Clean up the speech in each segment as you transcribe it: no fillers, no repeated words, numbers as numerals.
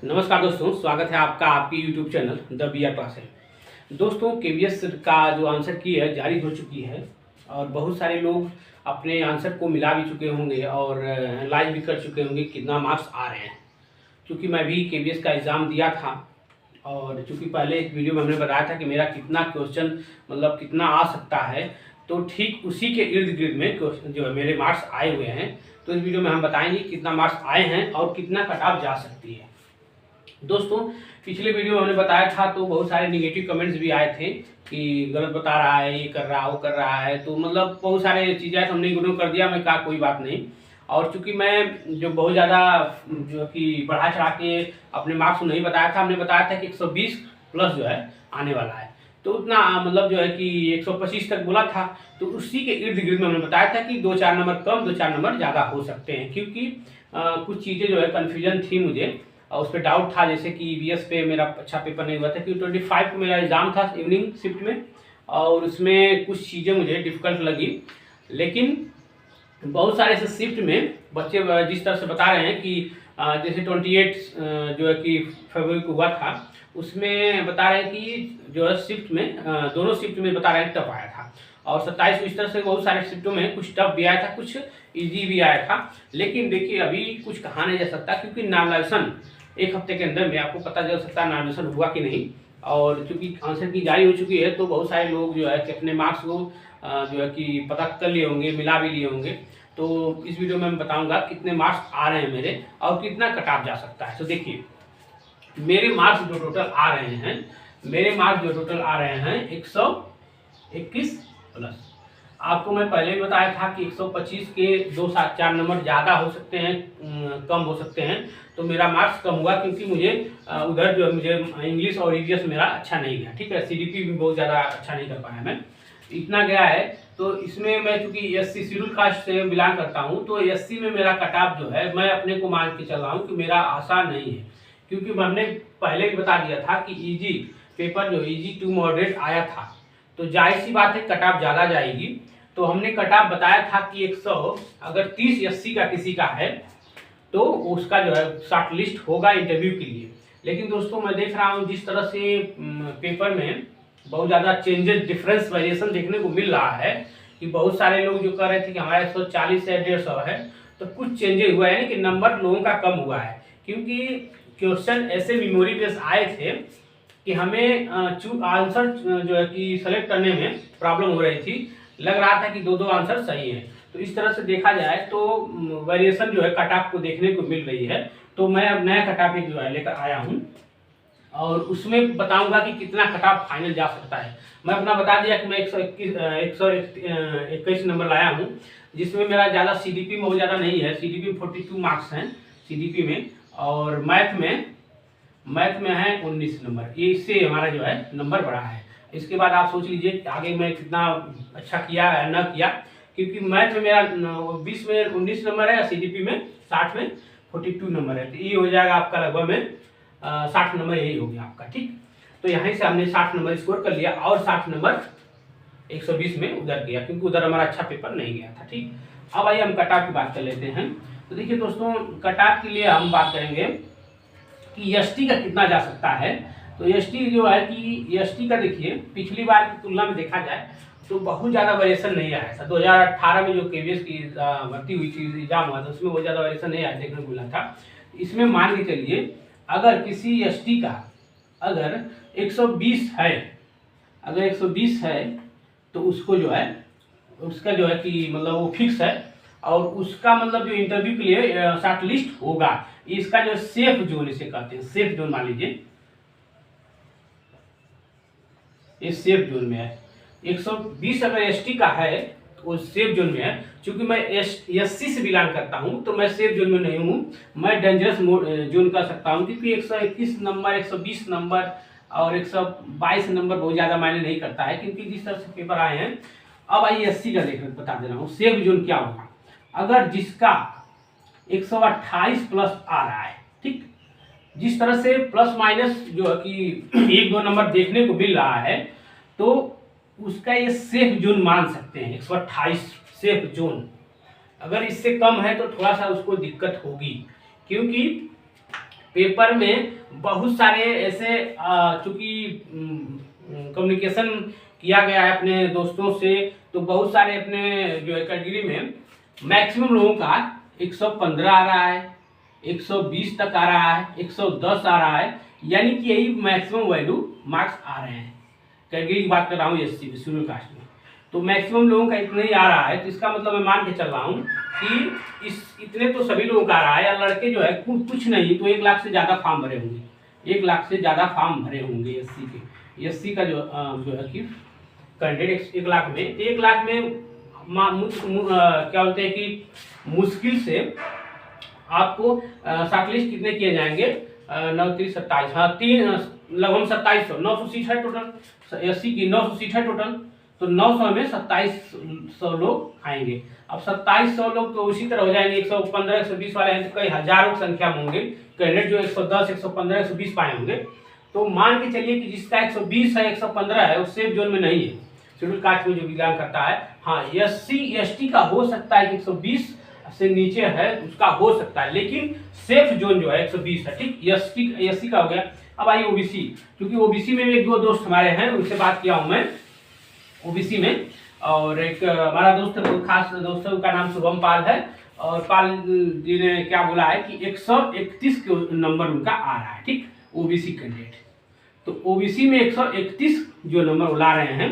नमस्कार दोस्तों, स्वागत है आपका आपकी YouTube channel the B R class है। दोस्तों, केवीएस का जो आंसर की है जारी हो चुकी है और बहुत सारे लोग अपने आंसर को मिला भी चुके होंगे और लाइव भी कर चुके होंगे कितना मार्क्स आ रहे हैं। क्योंकि मैं भी केवीएस का एग्ज़ाम दिया था और चूँकि पहले एक वीडियो में हमने बताया था कि मेरा कितना क्वेश्चन मतलब कितना आ सकता है, तो ठीक उसी के इर्द गिर्द में जो है मेरे मार्क्स आए हुए हैं। तो इस वीडियो में हम बताएंगे कितना मार्क्स आए हैं और कितना कट ऑफ जा सकती है। दोस्तों, पिछले वीडियो में हमने बताया था तो बहुत सारे निगेटिव कमेंट्स भी आए थे कि गलत बता रहा है, ये कर रहा है, वो कर रहा है, तो मतलब बहुत सारे चीज़ें आए तो हमने इग्नोर कर दिया। मैं कहा कोई बात नहीं। और चूंकि मैं जो बहुत ज़्यादा जो कि बढ़ा चढ़ा के अपने मार्क्स को नहीं बताया था, हमने बताया था कि 120 प्लस जो है आने वाला है, तो उतना मतलब जो है कि 125 तक बोला था। तो उसी के इर्द गिर्द में हमने बताया था कि 2-4 नंबर कम 2-4 नंबर ज़्यादा हो सकते हैं, क्योंकि कुछ चीज़ें जो है कन्फ्यूजन थी मुझे और उस पर डाउट था। जैसे कि ईवीएस पे मेरा अच्छा पेपर नहीं हुआ था क्योंकि 25 को मेरा एग्ज़ाम था इवनिंग शिफ्ट में, और उसमें कुछ चीज़ें मुझे डिफ़िकल्ट लगी। लेकिन बहुत सारे ऐसे शिफ्ट में बच्चे जिस तरह से बता रहे हैं कि जैसे 28 जो है कि फरवरी को हुआ था, उसमें बता रहे हैं कि जो है शिफ्ट में दोनों शिफ्ट में बता रहे हैं टफ आया था, और 27 को इस तरह से बहुत सारे शिफ्टों में कुछ टफ भी आया था, कुछ ईजी भी आया था। लेकिन देखिए अभी कुछ कहा नहीं जा सकता क्योंकि नॉमिनेशन एक हफ्ते के अंदर में आपको पता चल सकता है नॉमिनेशन हुआ कि नहीं। और चूंकि आंसर की जारी हो चुकी है तो बहुत सारे लोग जो है कि अपने मार्क्स को जो है कि पता कर लिए होंगे, मिला भी लिए होंगे। तो इस वीडियो में मैं बताऊंगा कितने मार्क्स आ रहे हैं मेरे और कितना कट ऑफ जा सकता है। तो देखिए मेरे मार्क्स जो टोटल आ रहे हैं, मेरे मार्क्स जो टोटल आ रहे हैं 121 प्लस। आपको मैं पहले भी बताया था कि 125 के 2-4 नंबर ज़्यादा हो सकते हैं, कम हो सकते हैं। तो मेरा मार्क्स कम हुआ क्योंकि मुझे उधर जो मुझे इंग्लिश और ईवीएस मेरा अच्छा नहीं गया। ठीक है, सीडीपी भी बहुत ज़्यादा अच्छा नहीं कर पाया मैं, इतना गया है। तो इसमें मैं चूँकि एससी शेड्यूल कास्ट से बिलोंग करता हूँ, तो एससी में मेरा कट ऑफ जो है मैं अपने को मान के चल रहा हूँ कि मेरा आशा नहीं है, क्योंकि हमने पहले भी बता दिया था कि ईजी पेपर जो ईजी टू मॉडरेट आया था, तो जाहिर सी बात है कट ऑफ ज़्यादा जाएगी। तो हमने कट ऑफ बताया था कि 100 अगर 30 एससी का किसी का है तो उसका जो है शॉर्ट लिस्ट होगा इंटरव्यू के लिए। लेकिन दोस्तों मैं देख रहा हूँ जिस तरह से पेपर में बहुत ज़्यादा चेंजेस, डिफरेंस, वेरिएशन देखने को मिल रहा है कि बहुत सारे लोग जो कह रहे थे कि हमारा 140 से 150 है, तो कुछ चेंजेस हुआ है, यानी कि नंबर लोगों का कम हुआ है। क्योंकि क्वेश्चन ऐसे मेमोरी बेस आए थे कि हमें आंसर जो है कि सेलेक्ट करने में प्रॉब्लम हो रही थी, लग रहा था कि दो आंसर सही है। तो इस तरह से देखा जाए तो वेरिएशन जो है कट ऑफ को देखने को मिल रही है। तो मैं अब नया कट ऑफ जो है लेकर आया हूँ और उसमें बताऊंगा कि कितना कट ऑफ फाइनल जा सकता है। मैं अपना बता दिया कि मैं 121 नंबर लाया हूँ, जिसमें मेरा ज़्यादा सीडीपी में बहुत ज़्यादा नहीं है। सीडीपी 42 मार्क्स हैं सीडीपी में, और मैथ में है 19 नंबर। ये इससे हमारा जो है नंबर बढ़ा है। इसके बाद आप सोच लीजिए आगे मैं कितना अच्छा किया या न किया, क्योंकि मैथ में मेरा 20 में 19 नंबर है, सीडीपी में 60 में 42 नंबर है। तो ये हो जाएगा आपका लगभग में 60 नंबर, यही हो गया आपका। ठीक, तो यहाँ से हमने 60 नंबर स्कोर कर लिया और 60 नंबर 120 में उधर गया, क्योंकि उधर हमारा अच्छा पेपर नहीं गया था। ठीक, अब आइए हम कट ऑफ की बात कर लेते हैं। तो देखिए दोस्तों, कट ऑफ के लिए हम बात करेंगे कि एसटी का कितना जा सकता है। तो एसटी जो है कि एसटी का देखिए पिछली बार की तुलना में देखा जाए तो बहुत ज़्यादा वेरिएशन नहीं आया था। 2018 में जो केवीएस की भर्ती हुई थी, एग्जाम हुआ था, उसमें बहुत ज़्यादा वेरिएशन नहीं आया देखने को मिला था। इसमें मान के चलिए अगर किसी एसटी का अगर 120 है, अगर 120 है तो उसको जो है उसका जो है कि मतलब वो फिक्स है, और उसका मतलब जो इंटरव्यू के लिए शॉर्ट लिस्ट होगा। इसका जो सेफ जोन इसे कहते हैं, सेफ जोन मान लीजिए ये सेफ जोन में है। 120 अगर एसटी का है तो वो सेफ जोन में है। क्योंकि मैं एससी से बिलोंग करता हूं तो मैं सेफ जोन में नहीं हूं, मैं डेंजरस जोन कर सकता हूं, क्योंकि 121 नंबर, 120 नंबर और 122 नंबर बहुत ज़्यादा मायने नहीं करता है, क्योंकि जिस तरह से पेपर आए हैं। अब आइए एससी का देख बता दे रहा हूँ सेफ जोन क्या होगा। अगर जिसका 128 प्लस आ रहा है, ठीक, जिस तरह से प्लस माइनस जो है कि 1-2 नंबर देखने को मिल रहा है, तो उसका ये सेफ जोन मान सकते हैं। 128 सेफ जोन, अगर इससे कम है तो थोड़ा सा उसको दिक्कत होगी, क्योंकि पेपर में बहुत सारे ऐसे चूंकि कम्युनिकेशन किया गया है अपने दोस्तों से, तो बहुत सारे अपने जो है कैटेगरी में मैक्सिमम लोगों का 115 आ रहा है, 120 तक आ रहा है, 110 आ रहा है, यानी कि यही मैक्सिमम वैल्यू मार्क्स आ रहे हैं। कैटेगरी की बात कर रहा हूँ एससी में, शेड्यूल कास्ट में, तो मैक्सिमम लोगों का इतना ही आ रहा है। तो इसका मतलब मैं मान के चल रहा हूँ कि इतने तो सभी लोगों का आ रहा है, या लड़के जो है कुछ नहीं तो 1 लाख से ज़्यादा फॉर्म भरे होंगे, 1 लाख से ज़्यादा फॉर्म भरे होंगे एससी के। एससी का जो है कि कैंडिडेट 1 लाख में, 1 लाख में क्या बोलते हैं कि मुश्किल से आपको शॉर्टलिस्ट कितने किए जाएंगे, 9 3 27, हाँ 3 लगभग 2700, 900 सीट है टोटल एससी की, 900 सीट है टोटल, तो 900 में 2700 लोग आएंगे। अब 2700 लोग तो उसी तरह हो जाएंगे, 115 120 वाले हैं तो कई हजारों की संख्या में होंगे कैंडिडेट जो 110 115 120 पाए होंगे। तो मान के चलिए कि जिसका 120 है 115 है वो सेफ जोन में नहीं है, शेड्यूल कास्ट में जो बिलोंग करता है। हाँ एससी एसटी का हो सकता है कि 120 से नीचे है उसका हो सकता है, लेकिन सेफ जोन जो है 120 है, ठीक। एससी का हो गया। अब आइए ओबीसी, क्योंकि ओबीसी में एक दो दोस्त हमारे हैं, उनसे बात किया हूं मैं ओबीसी में, और एक हमारा दोस्त खास दोस्त का नाम शुभम पाल है, और पाल जी ने क्या बोला है कि 131 नंबर उनका आ रहा है, ठीक, ओबीसी कैंडिडेट। तो ओबीसी में 131 जो नंबर ला रहे हैं,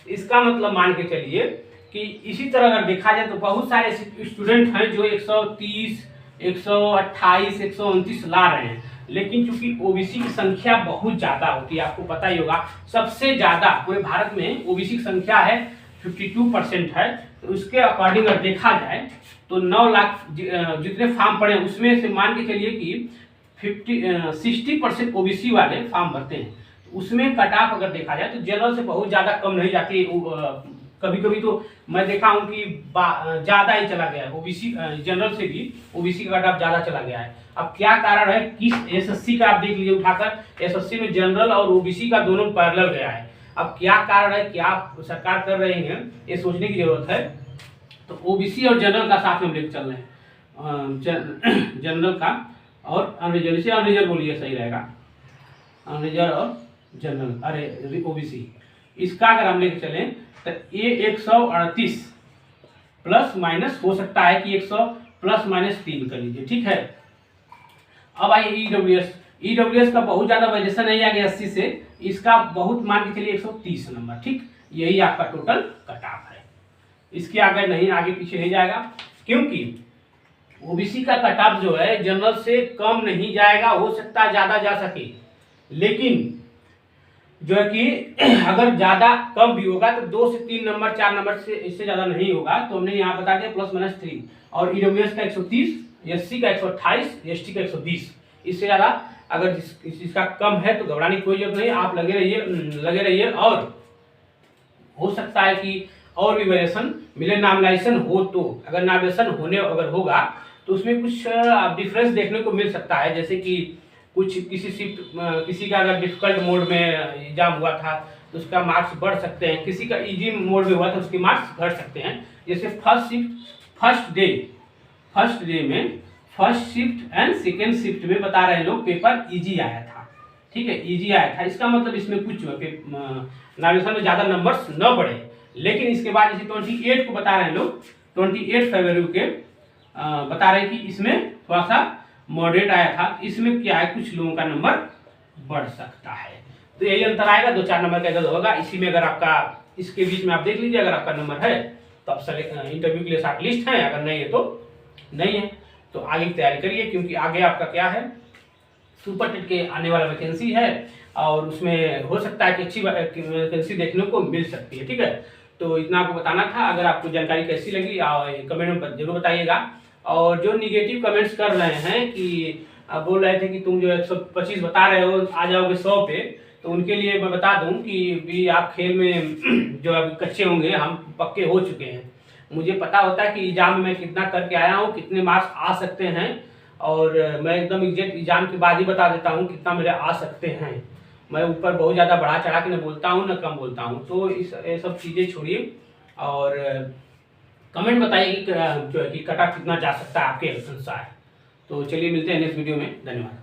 इसका मतलब मान के चलिए कि इसी तरह अगर देखा जाए तो बहुत सारे स्टूडेंट हैं जो 130 128 129 ला रहे हैं, लेकिन चूंकि ओबीसी की संख्या बहुत ज्यादा होती है, आपको पता ही होगा सबसे ज्यादा पूरे भारत में ओबीसी की संख्या है 52% है। तो उसके अकॉर्डिंग अगर देखा जाए तो 9 लाख जितने फॉर्म पड़े हैं उसमें से मान के चलिए कि 60% ओबीसी वाले फॉर्म भरते हैं। तो उसमें कट ऑफ अगर देखा जाए तो जनरल से बहुत ज्यादा कम नहीं जाती, कभी कभी तो मैं देखा हूं कि ज्यादा ही चला गया है ओबीसी, जनरल से भी ओबीसी का कट ऑफ ज्यादा चला गया है। अब क्या कारण है, किस एसएससी का आप देख लीजिए उठाकर, एसएससी में जनरल और ओबीसी का दोनों पैरेलल गया है। अब क्या कारण है, क्या सरकार कर रही है, ये सोचने की जरूरत है। तो ओबीसी और जनरल का साथ में हम लेकर चल रहे हैं, जनरल का और अनरिजर्व, से अनरिजर्व बोलिए सही रहेगा, अनरिजर्व और जनरल, अरे ओबीसी, इसका अगर हम लेकर चलें तो ये 138 प्लस माइनस हो सकता है कि 100 प्लस माइनस 3 कर लीजिए, ठीक है। अब आइए ईडब्ल्यूएस का बहुत ज्यादा वेरिएशन नहीं आ गया 80 से, इसका बहुत मान के चलिए 130 नंबर, ठीक, यही आपका टोटल कट ऑफ है। इसके आगे नहीं, आगे पीछे नहीं जाएगा, क्योंकि ओबीसी का कट ऑफ जो है जनरल से कम नहीं जाएगा, हो सकता है ज्यादा जा सके, लेकिन जो है कि अगर ज्यादा कम भी होगा तो 2 से 3 नंबर 4 नंबर से इससे ज्यादा नहीं होगा। तो हमने यहाँ बता दिया प्लस माइनस 3, और ईडब्ल्यूएस का 130, एससी का 128, एसटी का 120, इससे ज्यादा अगर इसका कम है तो घबराने की कोई जरूरत नहीं, आप लगे रहिए। और हो सकता है कि और भी वेरिएशन मिले, नॉमिनेशन हो तो, अगर नॉमिनेशन होने अगर होगा तो उसमें कुछ डिफरेंस देखने को मिल सकता है, जैसे कि कुछ किसी का अगर डिफिकल्ट मोड में एग्जाम हुआ था तो उसका मार्क्स बढ़ सकते हैं, किसी का इजी मोड में हुआ तो उसके मार्क्स घट सकते हैं। जैसे फर्स्ट डे में first shift and second shift में बता रहे हैं लोग पेपर इजी आया था, ठीक है, इजी आया था। इसका मतलब इसमें कुछ नॉमिनेशन में ज्यादा नंबर्स न बढ़े, लेकिन इसके बाद जैसे 28 को बता रहे हैं लोग, 28 फरवरी के बता रहे हैं कि इसमें थोड़ा सा मॉडरेट आया था, इसमें क्या है कुछ लोगों का नंबर बढ़ सकता है। तो यही अंतर आएगा, 2-4 नंबर का इधर होगा। इसी में अगर आपका इसके बीच में आप देख लीजिए, अगर आपका नंबर है तो आप इंटरव्यू के लिए शॉर्ट लिस्ट है, अगर नहीं है तो नहीं है। तो आगे की तैयारी करिए, क्योंकि आगे आपका क्या है, सुपर टेट के आने वाला वैकेंसी है, और उसमें हो सकता है कि अच्छी वैकेंसी देखने को मिल सकती है, ठीक है। तो इतना आपको बताना था। अगर आपको जानकारी कैसी लगी कमेंट में जरूर बताइएगा। और जो निगेटिव कमेंट्स कर रहे हैं कि बोल रहे थे कि तुम जो 125 बता रहे हो आ जाओगे 100 पे, तो उनके लिए मैं बता दूं कि भी आप खेल में जो अभी कच्चे होंगे, हम पक्के हो चुके हैं। मुझे पता होता है कि एग्जाम में मैं कितना करके आया हूँ, कितने मार्क्स आ सकते हैं, और मैं एकदम एग्जैक्ट एग्जाम के बाद ही बता देता हूँ कितना मेरे आ सकते हैं। मैं ऊपर बहुत ज़्यादा बढ़ा चढ़ा के न बोलता हूँ न कम बोलता हूँ। तो ये सब चीज़ें छोड़िए और कमेंट बताइए कि जो है कि कट ऑफ कितना जा सकता है आपके अनुसार। तो चलिए मिलते हैं नेक्स्ट वीडियो में, धन्यवाद।